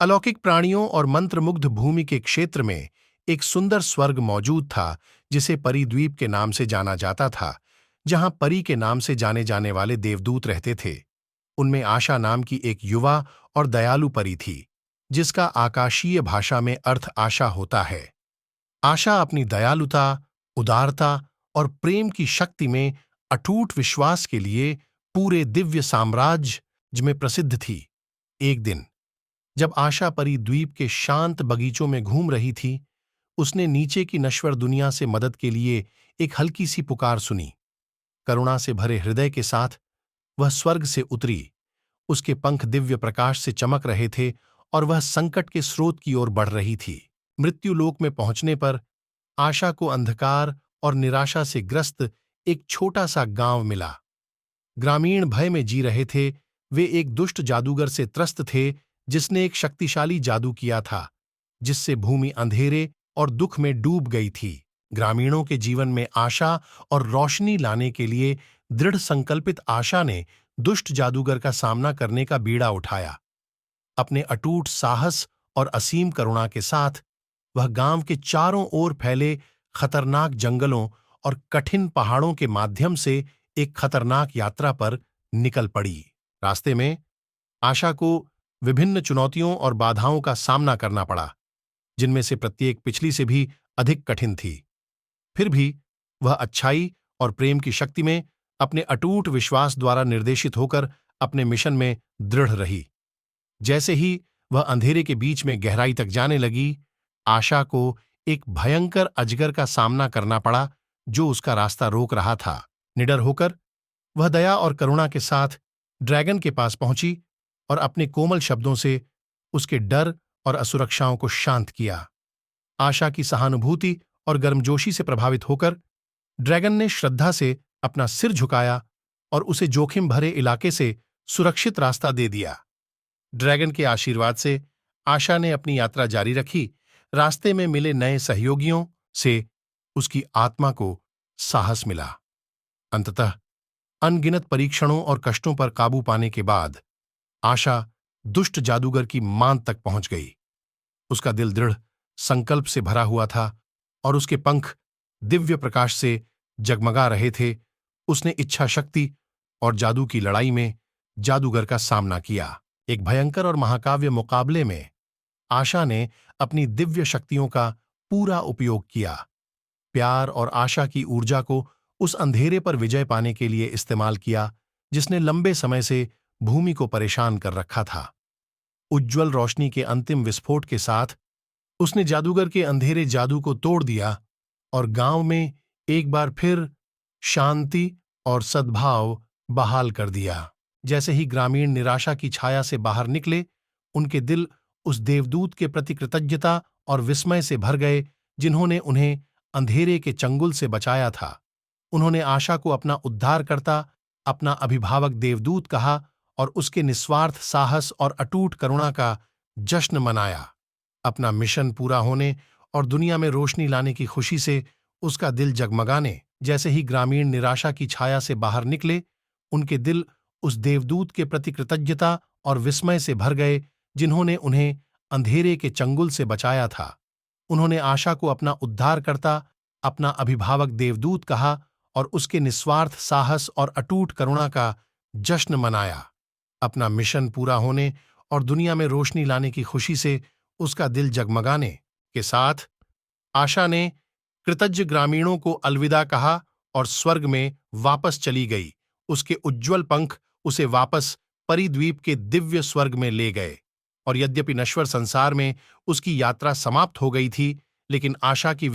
अलौकिक प्राणियों और मंत्रमुग्ध भूमि के क्षेत्र में एक सुंदर स्वर्ग मौजूद था जिसे परीद्वीप के नाम से जाना जाता था, जहां परी के नाम से जाने जाने वाले देवदूत रहते थे। उनमें आशा नाम की एक युवा और दयालु परी थी, जिसका आकाशीय भाषा में अर्थ आशा होता है। आशा अपनी दयालुता, उदारता और प्रेम की शक्ति में अटूट विश्वास के लिए पूरे दिव्य साम्राज्य में प्रसिद्ध थी। एक दिन जब आशा परी द्वीप के शांत बगीचों में घूम रही थी, उसने नीचे की नश्वर दुनिया से मदद के लिए एक हल्की सी पुकार सुनी। करुणा से भरे हृदय के साथ वह स्वर्ग से उतरी। उसके पंख दिव्य प्रकाश से चमक रहे थे और वह संकट के स्रोत की ओर बढ़ रही थी। मृत्युलोक में पहुंचने पर आशा को अंधकार और निराशा से ग्रस्त एक छोटा सा गांव मिला। ग्रामीण भय में जी रहे थे। वे एक दुष्ट जादूगर से त्रस्त थे, जिसने एक शक्तिशाली जादू किया था, जिससे भूमि अंधेरे और दुख में डूब गई थी। ग्रामीणों के जीवन में आशा और रोशनी लाने के लिए दृढ़ संकल्पित आशा ने दुष्ट जादूगर का सामना करने का बीड़ा उठाया। अपने अटूट साहस और असीम करुणा के साथ वह गांव के चारों ओर फैले खतरनाक जंगलों और कठिन पहाड़ों के माध्यम से एक खतरनाक यात्रा पर निकल पड़ी। रास्ते में आशा को विभिन्न चुनौतियों और बाधाओं का सामना करना पड़ा, जिनमें से प्रत्येक पिछली से भी अधिक कठिन थी। फिर भी वह अच्छाई और प्रेम की शक्ति में अपने अटूट विश्वास द्वारा निर्देशित होकर अपने मिशन में दृढ़ रही। जैसे ही वह अंधेरे के बीच में गहराई तक जाने लगी, आशा को एक भयंकर अजगर का सामना करना पड़ा, जो उसका रास्ता रोक रहा था। निडर होकर वह दया और करुणा के साथ ड्रैगन के पास पहुंची और अपने कोमल शब्दों से उसके डर और असुरक्षाओं को शांत किया। आशा की सहानुभूति और गर्मजोशी से प्रभावित होकर ड्रैगन ने श्रद्धा से अपना सिर झुकाया और उसे जोखिम भरे इलाके से सुरक्षित रास्ता दे दिया। ड्रैगन के आशीर्वाद से आशा ने अपनी यात्रा जारी रखी। रास्ते में मिले नए सहयोगियों से उसकी आत्मा को साहस मिला। अंततः अनगिनत परीक्षणों और कष्टों पर काबू पाने के बाद आशा दुष्ट जादूगर की मांद तक पहुंच गई। उसका दिल दृढ़ संकल्प से भरा हुआ था और उसके पंख दिव्य प्रकाश से जगमगा रहे थे। उसने इच्छा शक्ति और जादू की लड़ाई में जादूगर का सामना किया। एक भयंकर और महाकाव्य मुकाबले में आशा ने अपनी दिव्य शक्तियों का पूरा उपयोग किया। प्यार और आशा की ऊर्जा को उस अंधेरे पर विजय पाने के लिए इस्तेमाल किया, जिसने लंबे समय से भूमि को परेशान कर रखा था। उज्ज्वल रोशनी के अंतिम विस्फोट के साथ उसने जादूगर के अंधेरे जादू को तोड़ दिया और गांव में एक बार फिर शांति और सद्भाव बहाल कर दिया। जैसे ही ग्रामीण निराशा की छाया से बाहर निकले, उनके दिल उस देवदूत के प्रति कृतज्ञता और विस्मय से भर गए, जिन्होंने उन्हें अंधेरे के चंगुल से बचाया था। उन्होंने आशा को अपना उद्धारकर्ता, अपना अभिभावक देवदूत कहा और उसके निस्वार्थ साहस और अटूट करुणा का जश्न मनाया। अपना मिशन पूरा होने और दुनिया में रोशनी लाने की खुशी से उसका दिल जगमगाने। जैसे ही ग्रामीण निराशा की छाया से बाहर निकले, उनके दिल उस देवदूत के प्रति कृतज्ञता और विस्मय से भर गए, जिन्होंने उन्हें अंधेरे के चंगुल से बचाया था। उन्होंने आशा को अपना उद्धारकर्ता, अपना अभिभावक देवदूत कहा और उसके निस्वार्थ साहस और अटूट करुणा का जश्न मनाया। अपना मिशन पूरा होने और दुनिया में रोशनी लाने की खुशी से उसका दिल जगमगाने के साथ आशा ने कृतज्ञ ग्रामीणों को अलविदा कहा और स्वर्ग में वापस चली गई। उसके उज्ज्वल पंख उसे वापस परिद्वीप के दिव्य स्वर्ग में ले गए और यद्यपि नश्वर संसार में उसकी यात्रा समाप्त हो गई थी, लेकिन आशा की